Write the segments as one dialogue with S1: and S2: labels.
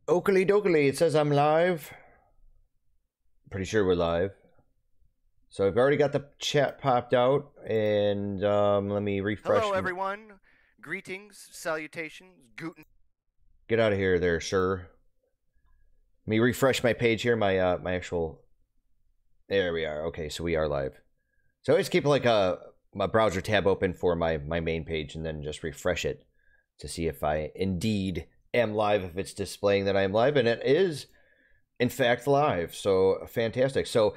S1: Oakley dokley, it says I'm live. Pretty sure we're live. So I've already got the chat popped out, and let me refresh.
S2: Hello, everyone. Greetings, salutations, guten.
S1: Get out of here there, sir. Let me refresh my page here, my my actual... There we are. Okay, so we are live. So I always keep like my browser tab open for my main page, and then just refresh it to see if I indeed am live, if it's displaying that I am live, and it is in fact live. So fantastic. So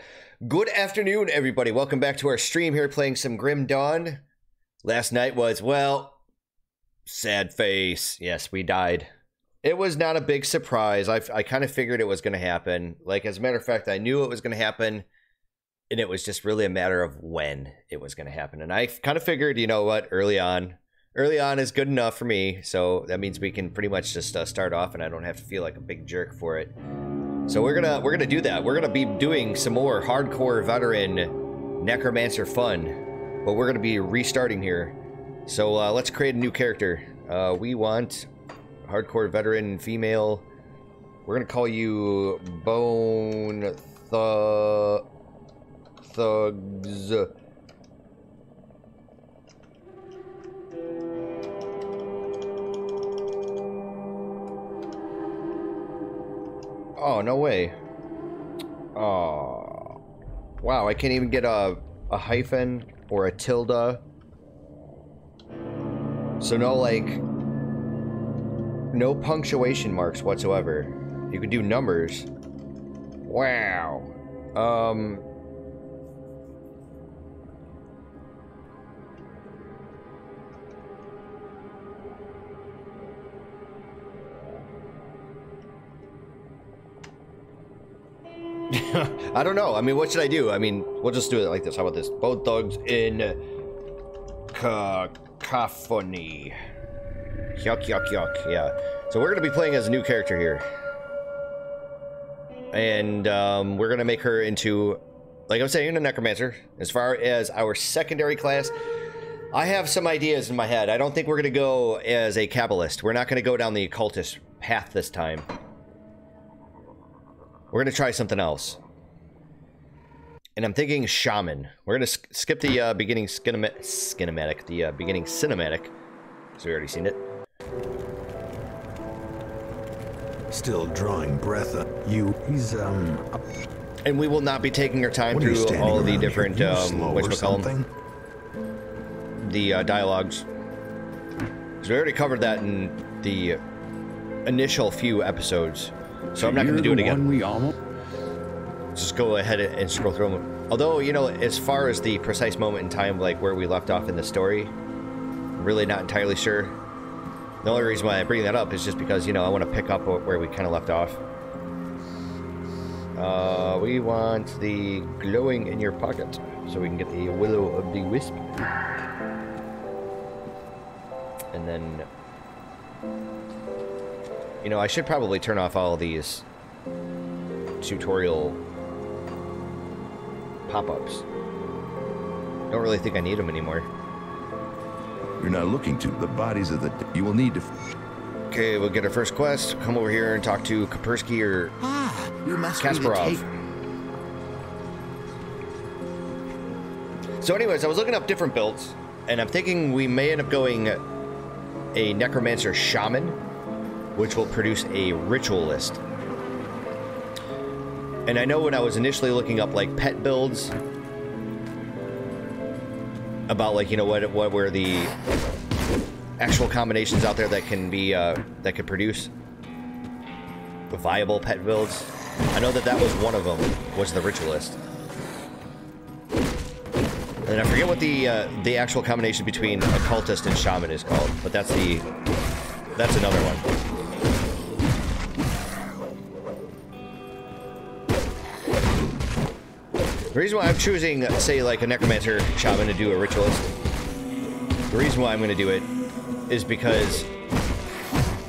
S1: good afternoon, everybody. Welcome back to our stream here, playing some Grim Dawn. Last night was, well, sad face. Yes, we died. It was not a big surprise. I kind of figured it was going to happen. Like, as a matter of fact, I knew it was going to happen, and it was just really a matter of when it was going to happen. And I kind of figured, you know what, early on is good enough for me. So that means we can pretty much just start off, and I don't have to feel like a big jerk for it. So we're gonna do that. We're gonna be doing some more hardcore veteran Necromancer fun, but we're gonna be restarting here. So let's create a new character. We want hardcore veteran female. We're gonna call you Bone Thugs. Oh, no way. Oh. Wow, I can't even get a hyphen or a tilde. So no, like, no punctuation marks whatsoever. You can do numbers. Wow. I don't know. I mean, what should I do? I mean, we'll just do it like this. How about this? Both thugs in cacophony. Yuck, yuck, yuck. Yeah. So we're going to be playing as a new character here. And we're going to make her into, like I was saying, a Necromancer. As far as our secondary class, I have some ideas in my head. I don't think we're going to go as a Kabbalist. We're not going to go down the occultist path this time. We're going to try something else. And I'm thinking shaman. We're going to skip the beginning cinematic. The beginning cinematic. Because we already seen it.
S3: Still drawing breath. He's
S1: And we will not be taking our time through all the different whatchamacallit, the dialogues. Because we already covered that in the initial few episodes. So I'm not going to do it again. Just go ahead and scroll through them. Although, you know, as far as the precise moment in time, like where we left off in the story, I'm really not entirely sure. The only reason why I bring that up is just because, you know, I want to pick up where we kind of left off. We want the glowing in your pocket, so we can get the Willow of the Wisp. And then... You know, I should probably turn off all of these tutorial pop-ups. Don't really think I need them anymore.
S3: You're not looking to the bodies of the... You will need to...
S1: Okay, we'll get our first quest. Come over here and talk to Kaspersky or
S3: you must
S1: Kasparov. So anyways, I was looking up different builds, and I'm thinking we may end up going a Necromancer Shaman, which will produce a Ritualist. And I know when I was initially looking up, like, pet builds, about, like, you know, what were the actual combinations out there that can be, that could produce viable pet builds. I know that that was one of them, was the Ritualist. And I forget what the actual combination between Occultist and Shaman is called, but that's another one. The reason why I'm choosing, say, like a Necromancer Shaman to do a Ritualist, the reason why I'm going to do it is because,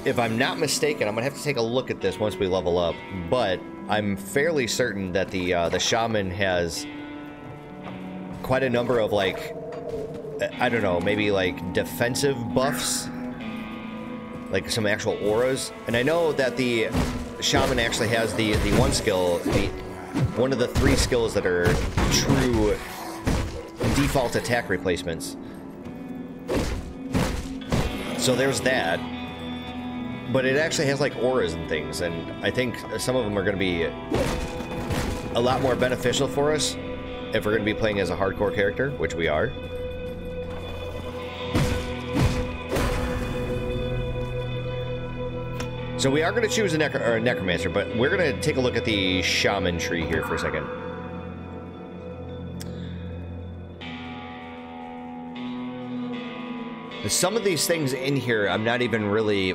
S1: if I'm not mistaken, I'm going to have to take a look at this once we level up, but I'm fairly certain that the shaman has quite a number of, like, I don't know, maybe like defensive buffs, like some actual auras. And I know that the shaman actually has the one skill, one of the 3 skills that are true default attack replacements. So there's that. But it actually has like auras and things, and I think some of them are going to be a lot more beneficial for us if we're going to be playing as a hardcore character, which we are. So we are going to choose a Necromancer, but we're going to take a look at the Shaman tree here for a second. Some of these things in here I'm not even really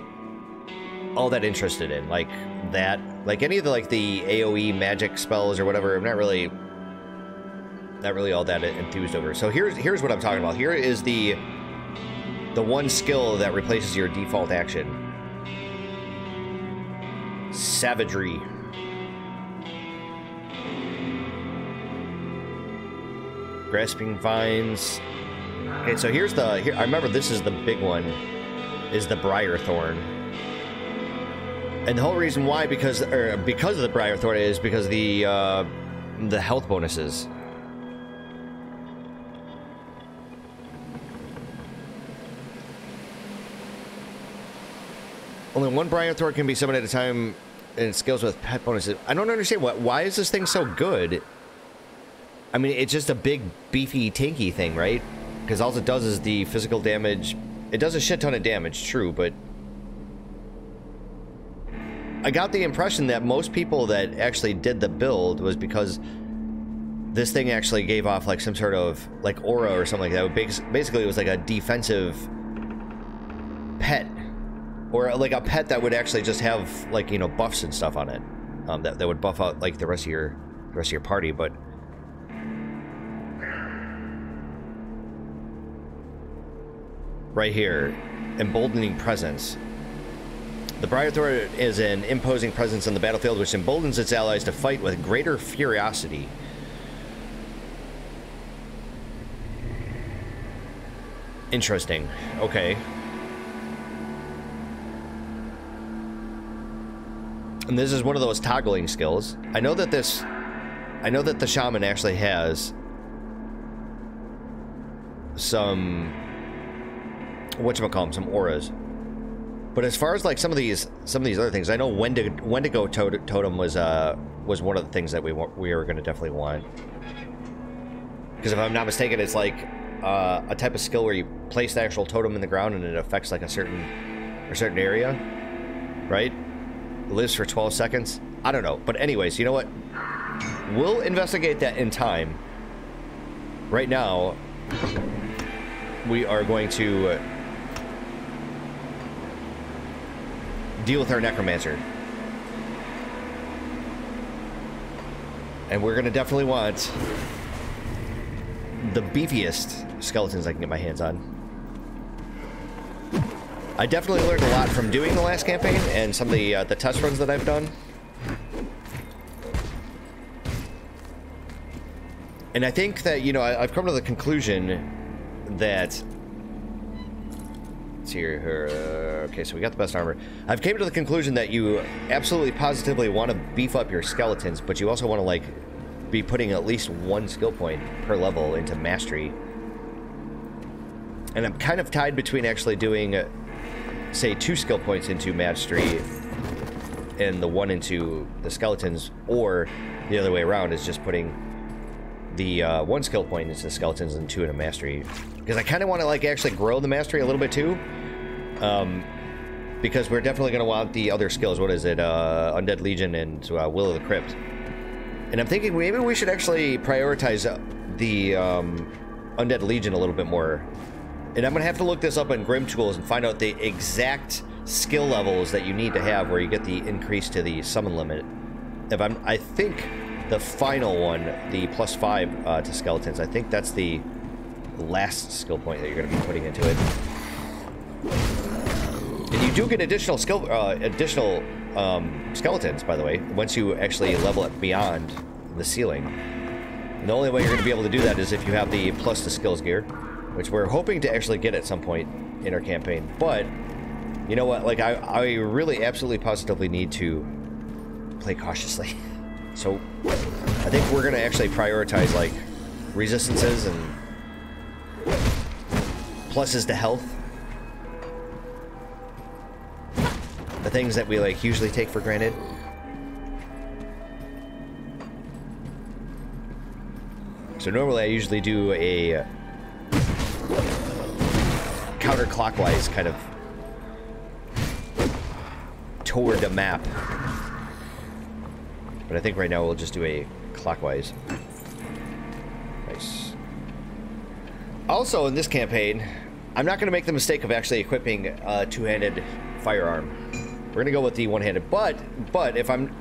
S1: all that interested in, like that, like any of the AoE magic spells or whatever. I'm not really all that enthused over. So here's what I'm talking about. Here is the one skill that replaces your default action. Savagery. Grasping Vines. Okay, so here I remember this is the big one, is the Briar Thorn. And the whole reason why, because of the Briar Thorn, is because the health bonuses. Only one Briar Thorn can be summoned at a time, and it scales with pet bonuses. I don't understand why is this thing so good? I mean, it's just a big, beefy, tanky thing, right? Because all it does is the physical damage. It does a shit ton of damage, true, but I got the impression that most people that actually did the build was because this thing actually gave off like some sort of like aura or something like that. Basically, it was like a defensive pet, or like a pet that would actually just have, like, you know, buffs and stuff on it, that would buff out like the rest of your party. But right here, emboldening presence. The Briarthorn is an imposing presence on the battlefield which emboldens its allies to fight with greater furiosity. Interesting. Okay. And this is one of those toggling skills. I know that the shaman actually has some, whatchamacallit, some auras. But as far as like some of these other things, I know Wendigo Totem was one of the things that we were going to definitely want. Because if I'm not mistaken, it's like a type of skill where you place the actual totem in the ground and it affects like a certain area, right? It lives for 12 seconds. I don't know, but anyways, you know what? We'll investigate that in time. Right now, we are going to deal with our Necromancer. And we're going to definitely want the beefiest skeletons I can get my hands on. I definitely learned a lot from doing the last campaign and some of the test runs that I've done. And I think that, you know, I've come to the conclusion that... Let's see here. Okay, so we got the best armor. I've came to the conclusion that you absolutely positively want to beef up your skeletons, but you also want to, like, be putting at least one skill point per level into mastery. And I'm kind of tied between actually doing, say, 2 skill points into mastery and the 1 into the skeletons, or the other way around is just putting the 1 skill point into the skeletons and 2 into mastery. Because I kind of want to, like, actually grow the mastery a little bit too. Because we're definitely going to want the other skills. What is it? Undead Legion and Will of the Crypt. And I'm thinking maybe we should actually prioritize the Undead Legion a little bit more. And I'm going to have to look this up in Grim Tools and find out the exact skill levels that you need to have where you get the increase to the summon limit. I think the final one, the +5 to skeletons, I think that's the last skill point that you're going to be putting into it. And you do get additional skeletons, by the way, once you actually level it beyond the ceiling. And the only way you're going to be able to do that is if you have the plus the skills gear, which we're hoping to actually get at some point in our campaign. But you know what? Like, I really absolutely positively need to play cautiously. So I think we're going to actually prioritize like resistances and pluses to health. The things that we like usually take for granted. So normally I usually do a counterclockwise kind of toward the map. But I think right now we'll just do a clockwise. Nice. Also in this campaign, I'm not going to make the mistake of actually equipping a two-handed firearm. We're going to go with the one-handed, but if I'm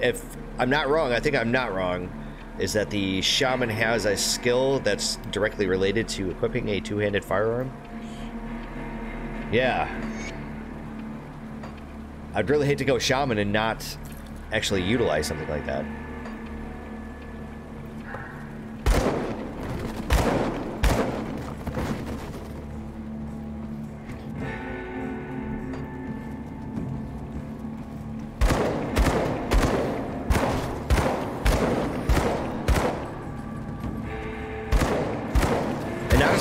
S1: not wrong, I think I'm not wrong, is that the shaman has a skill that's directly related to equipping a two-handed firearm. Yeah. I'd really hate to go shaman and not actually utilize something like that.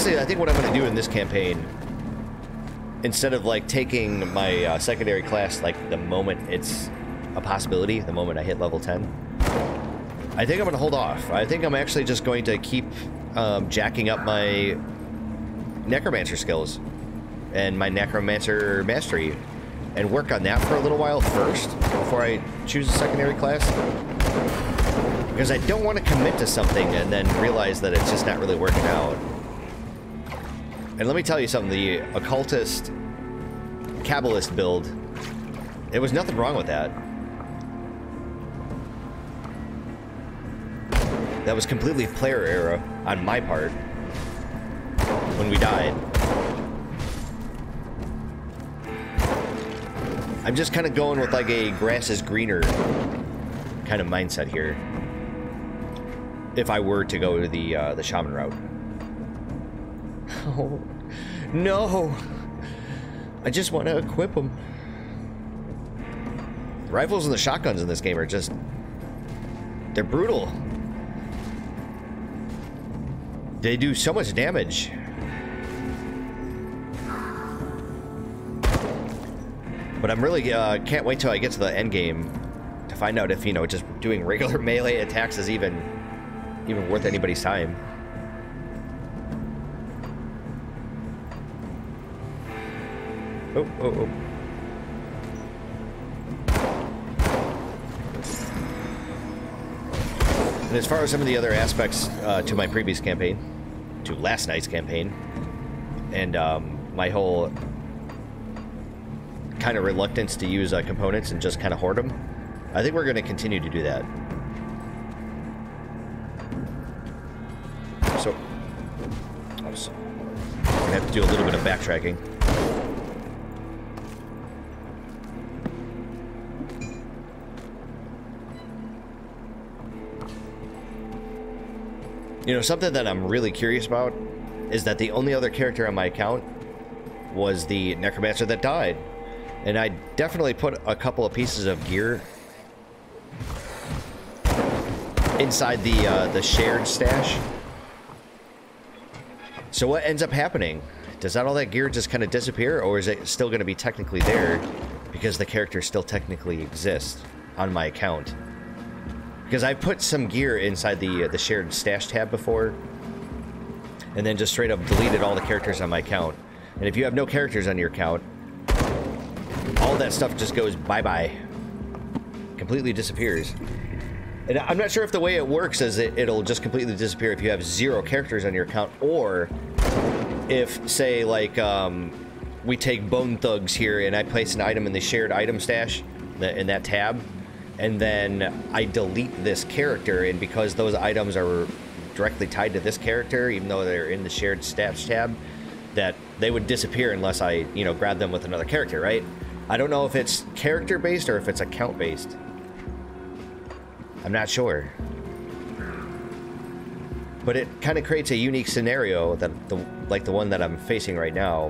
S1: I think what I'm going to do in this campaign, instead of like taking my secondary class like the moment it's a possibility, the moment I hit level 10, I think I'm going to hold off. I think I'm actually just going to keep jacking up my Necromancer skills and my Necromancer mastery and work on that for a little while first before I choose a secondary class. Because I don't want to commit to something and then realize that it's just not really working out. And let me tell you something, the occultist Kabbalist build, there was nothing wrong with that. That was completely player error on my part when we died. I'm just kind of going with like a grass is greener kind of mindset here. If I were to go to the shaman route. Oh, no. I just want to equip them. The rifles and the shotguns in this game are just... they're brutal. They do so much damage. But I'm really... can't wait till I get to the end game to find out if, you know, just doing regular melee attacks is even worth anybody's time. Oh, oh, oh. And as far as some of the other aspects to my previous campaign, to last night's campaign, and my whole kind of reluctance to use components and just kind of hoard them, I think we're going to continue to do that. So, I'm going to have to do a little bit of backtracking. You know, something that I'm really curious about is that the only other character on my account was the Necromancer that died. And I definitely put a couple of pieces of gear inside the shared stash. So what ends up happening? Does not all that gear just kind of disappear, or is it still going to be technically there because the character still technically exists on my account? Because I put some gear inside the shared stash tab before, and then just straight up deleted all the characters on my account. And if you have no characters on your account, all that stuff just goes bye-bye. Completely disappears. And I'm not sure if the way it works is it'll just completely disappear if you have 0 characters on your account, or if, say, like, we take Bone Thugs here and I place an item in the shared item stash, in that tab, and then I delete this character, and because those items are directly tied to this character, even though they're in the shared stats tab, that they would disappear unless I, you know, grab them with another character, right? I don't know if it's character-based or if it's account-based. I'm not sure. But it kind of creates a unique scenario that like the one that I'm facing right now,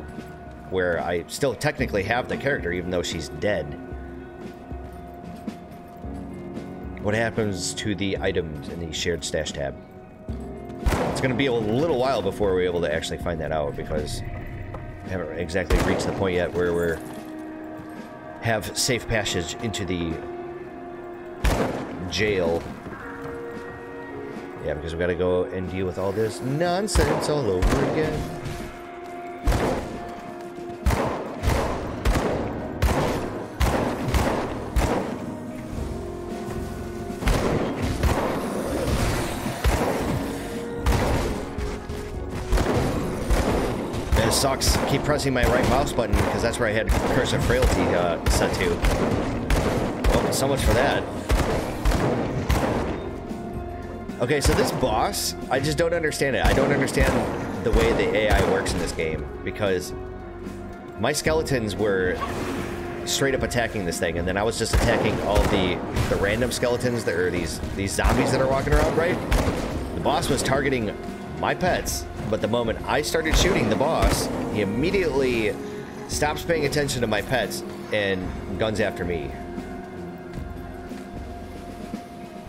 S1: where I still technically have the character even though she's dead. What happens to the items in the shared stash tab? It's going to be a little while before we're able to actually find that out, because I haven't exactly reached the point yet where we're have safe passage into the jail. Yeah, because we got to go and deal with all this nonsense all over again. It sucks. Keep pressing my right mouse button because that's where I had Curse of Frailty set to. Well, so much for that. Okay, so this boss, I just don't understand it. I don't understand the way the AI works in this game, because my skeletons were straight up attacking this thing, and then I was just attacking all the random skeletons that are these zombies that are walking around, right? The boss was targeting my pets, but the moment I started shooting the boss, he immediately stops paying attention to my pets and guns after me.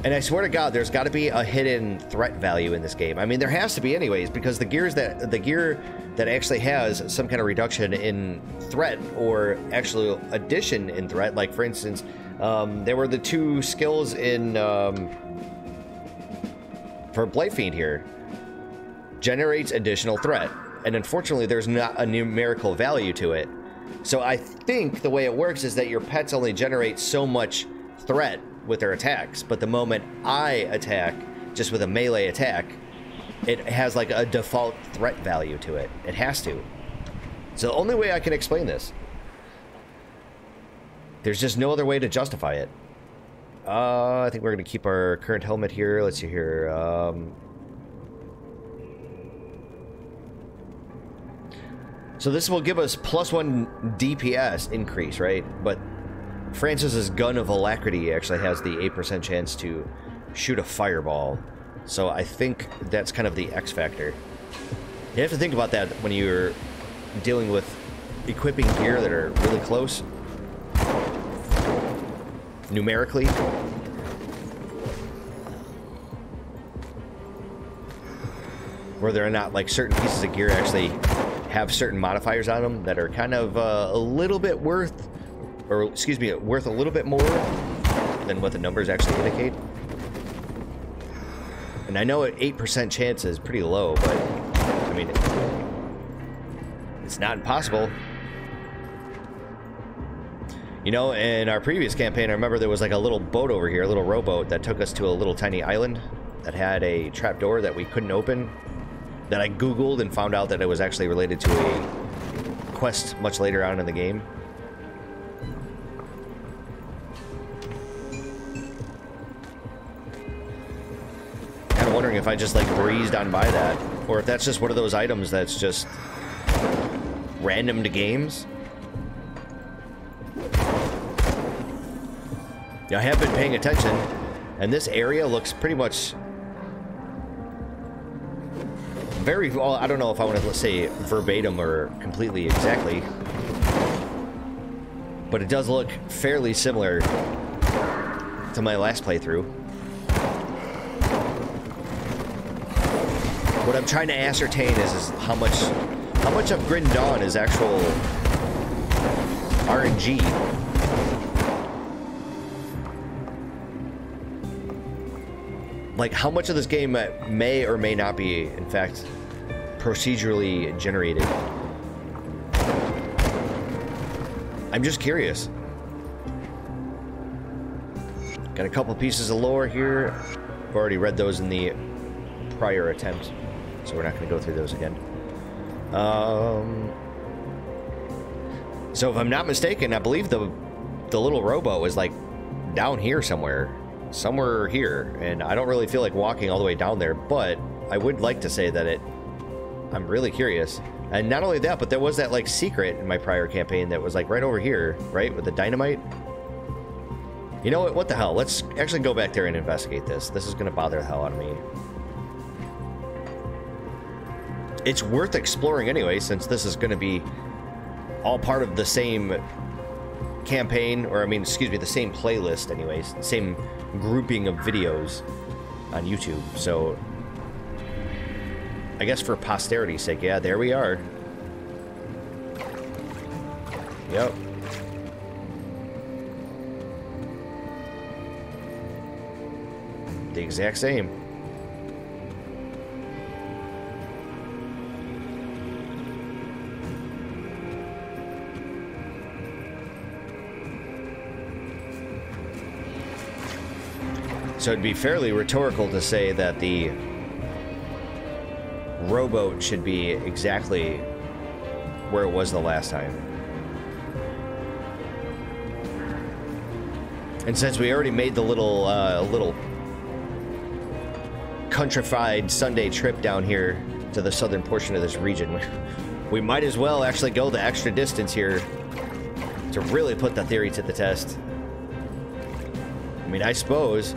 S1: And I swear to God, there's got to be a hidden threat value in this game. I mean, there has to be anyways, because the gear that actually has some kind of reduction in threat or actual addition in threat, like for instance, there were the 2 skills in for Blight Fiend here. Generates additional threat, and unfortunately there's not a numerical value to it. So I think the way it works is that your pets only generate so much threat with their attacks, but the moment I attack just with a melee attack, it has like a default threat value to it. It has to. It's the only way I can explain this. There's just no other way to justify it. I think we're gonna keep our current helmet here. Let's see here. So this will give us +1 DPS increase, right? But Francis's Gun of Alacrity actually has the 8% chance to shoot a fireball. So I think that's kind of the X factor. You have to think about that when you're dealing with equipping gear that are really close. Numerically. Whether or not like certain pieces of gear actually have certain modifiers on them that are kind of a little bit worth, or excuse me, worth a little bit more than what the numbers actually indicate. And I know an 8% chance is pretty low, but I mean, it's not impossible. You know, in our previous campaign, I remember there was like a little boat over here, a little rowboat that took us to a little tiny island that had a trapdoor that we couldn't open. That I Googled and found out that it was actually related to a quest much later on in the game. Kind of wondering if I just like breezed on by that, or if that's just one of those items that's just random to games. Yeah, I have been paying attention, and this area looks pretty much very, well, I don't know if I want to, let's say, verbatim or completely exactly, but it does look fairly similar to my last playthrough. What I'm trying to ascertain is how much of Grim Dawn is actual RNG. Like, how much of this game may or may not be, in fact, procedurally generated. I'm just curious. Got a couple pieces of lore here. I've already read those in the prior attempt, so we're not going to go through those again. So if I'm not mistaken, I believe the little rowboat was like down here somewhere here, and I don't really feel like walking all the way down there, but I would like to say that I'm really curious. And not only that, but there was that like secret in my prior campaign that was like right over here, right, with the dynamite. You know what? What the hell? Let's actually go back there and investigate this. This is going to bother the hell out of me. It's worth exploring anyway, since this is going to be all part of the same campaign, or I mean, excuse me, the same playlist anyways, same grouping of videos on YouTube. So I guess for posterity's sake, yeah, there we are. Yep. The exact same. So it'd be fairly rhetorical to say that the rowboat should be exactly where it was the last time. And since we already made the little countrified Sunday trip down here to the southern portion of this region, we might as well actually go the extra distance here to really put the theory to the test. I mean, I suppose.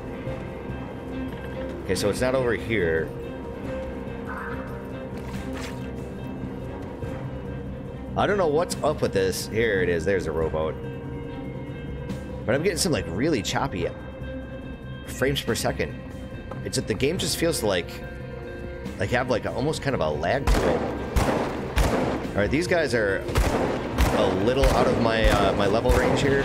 S1: Okay, so it's not over here. I don't know what's up with this. Here it is. There's a rowboat. But I'm getting some like really choppy frames per second. It's that the game just feels like have like almost kind of a lag to it. All right, these guys are a little out of my my level range here.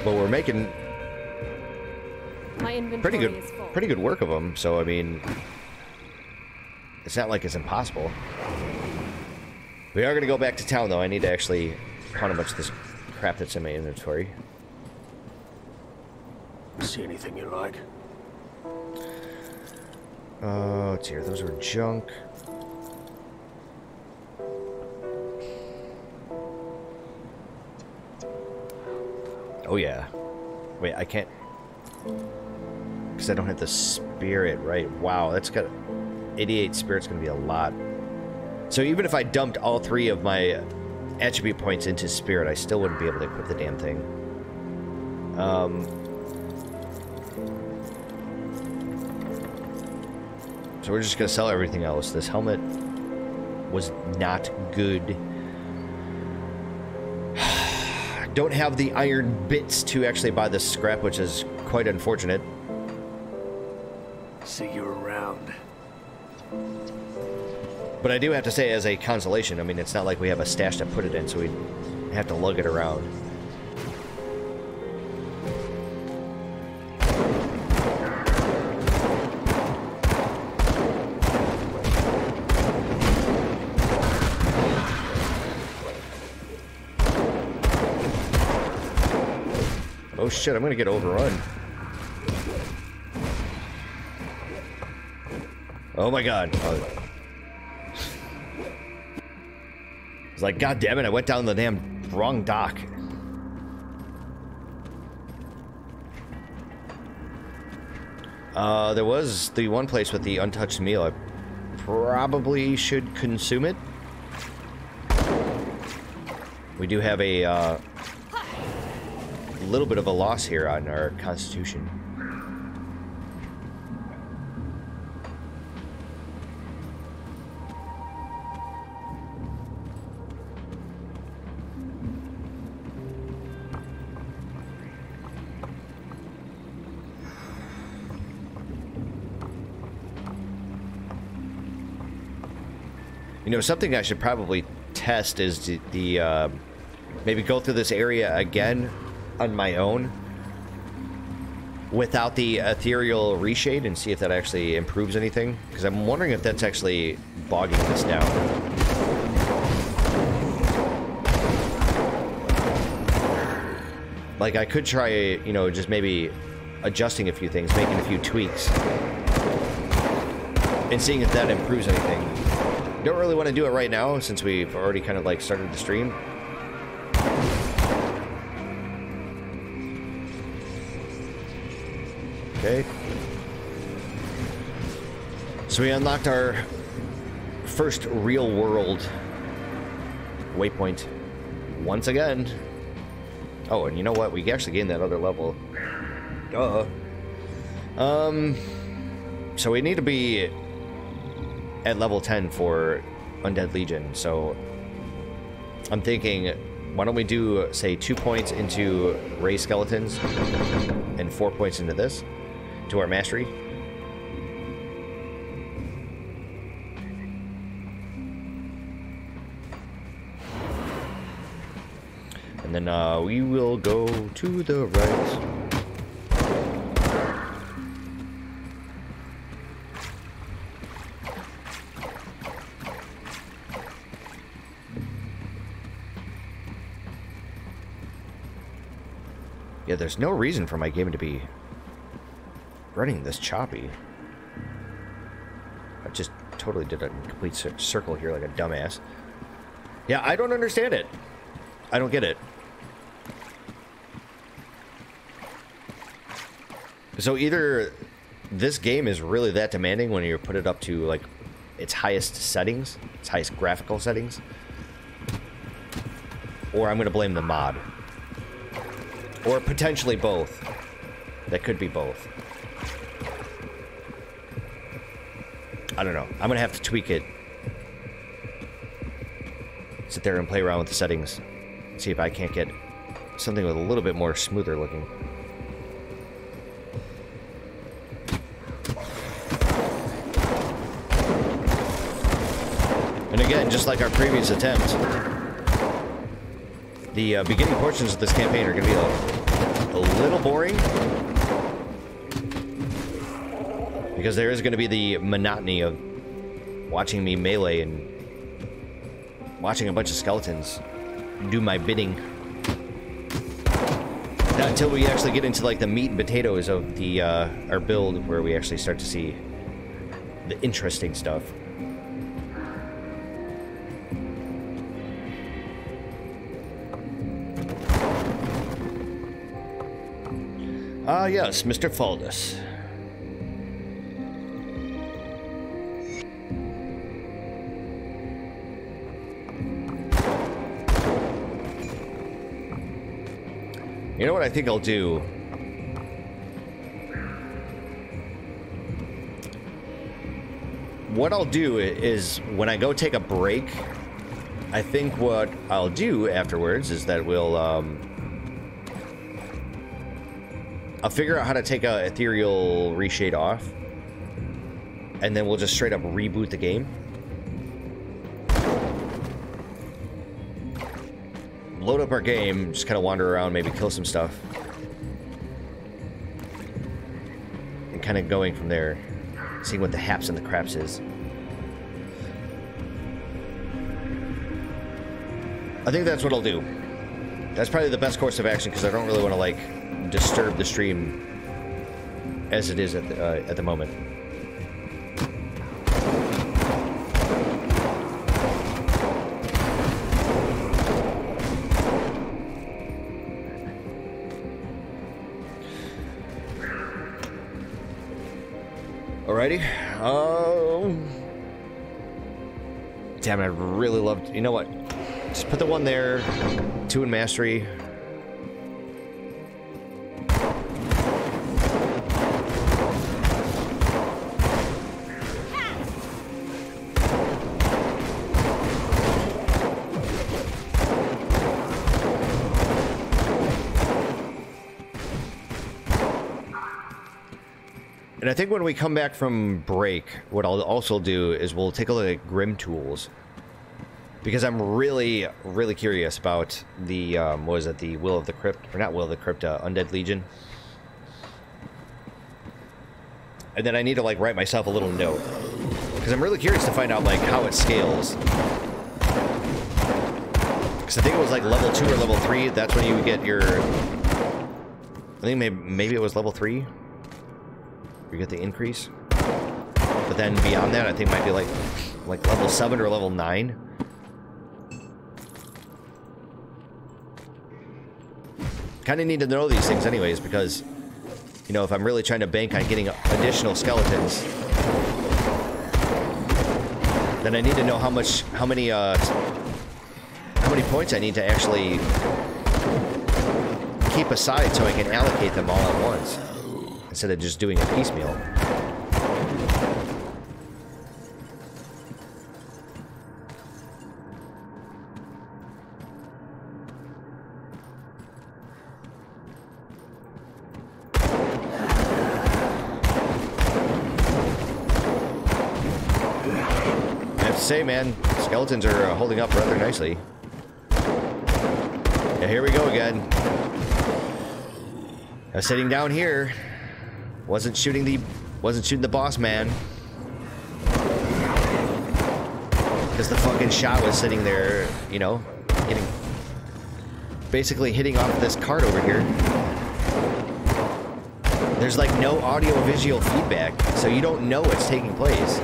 S1: But we're making pretty good work of them. So I mean, it's not like it's impossible. We are gonna go back to town though. I need to actually count how much this crap that's in my inventory.
S4: See anything you like?
S1: Let's see here. Those were junk. Oh yeah. Wait, I can't, because I don't have the spirit, right? Wow, that's got 88 spirit's gonna be a lot. So even if I dumped all 3 of my attribute points into spirit, I still wouldn't be able to equip the damn thing. So we're just gonna sell everything else. This helmet was not good. Don't have the iron bits to actually buy this scrap, which is quite unfortunate.
S4: See you around.
S1: But I do have to say, as a consolation, I mean, it's not like we have a stash to put it in, so we have to lug it around. Oh shit, I'm gonna get overrun. Oh my god. Oh. It's like, god damn it, I went down the damn wrong dock. There was the one place with the untouched meal. I probably should consume it. We do have a little bit of a loss here on our constitution. You know, something I should probably test is the maybe go through this area again on my own without the ethereal reshade and see if that actually improves anything, because I'm wondering if that's actually bogging this down. Like, I could try, you know, just maybe adjusting a few things, making a few tweaks, and seeing if that improves anything. Don't really want to do it right now since we've already kind of like started the stream. Okay. So we unlocked our first real world waypoint once again. Oh, and you know what? We actually gained that other level. Duh. So we need to be at level 10 for Undead Legion. So I'm thinking, why don't we do, say, 2 points into Ray Skeletons and 4 points into this, to our mastery. And then we will go to the right. Yeah, there's no reason for my game to be running this choppy. I just totally did a complete circle here like a dumbass. Yeah, I don't understand it. I don't get it. So either this game is really that demanding when you put it up to like its highest settings, its highest graphical settings, or I'm going to blame the mod. Or potentially both. That could be both. I don't know. I'm going to have to tweak it. Sit there and play around with the settings. See if I can't get something with a little bit more smoother looking. And again, just like our previous attempt, the beginning portions of this campaign are going to be a little boring. Because there is going to be the monotony of watching me melee and watching a bunch of skeletons do my bidding. Not until we actually get into like the meat and potatoes of the our build, where we actually start to see the interesting stuff. Ah, yes, Mr. Faldus. You know what I think I'll do? What I'll do is, when I go take a break, I think what I'll do afterwards is that I'll figure out how to take a ethereal reshade off, and then we'll just straight up reboot the game. Load up our game, just kind of wander around, maybe kill some stuff. And kind of going from there, seeing what the haps and the craps is. I think that's what I'll do. That's probably the best course of action, because I don't really want to, like, disturb the stream as it is at the moment. Alrighty. Damn it, I really loved... You know what? Just put the one there. 2 in mastery. And I think when we come back from break, what I'll also do is we'll take a look at Grim Tools. Because I'm really, really curious about the, what was it, the Will of the Crypt? Or not Will of the Crypt, Undead Legion. And then I need to, like, write myself a little note. Because I'm really curious to find out, like, how it scales. Because I think it was, like, level 2 or level 3. That's when you would get your... I think maybe it was level 3. You get the increase. But then beyond that, I think it might be like level 7 or level 9. Kind of need to know these things anyways, because, you know, if I'm really trying to bank on getting additional skeletons, Then I need to know how many points I need to actually keep aside so I can allocate them all at once instead of just doing a piecemeal. I have to say, man, skeletons are holding up rather nicely. Yeah, here we go again. I was sitting down here. Wasn't shooting the boss man. Because the fucking shot was sitting there, you know, basically hitting off this cart over here. There's like no audio-visual feedback, so you don't know what's taking place.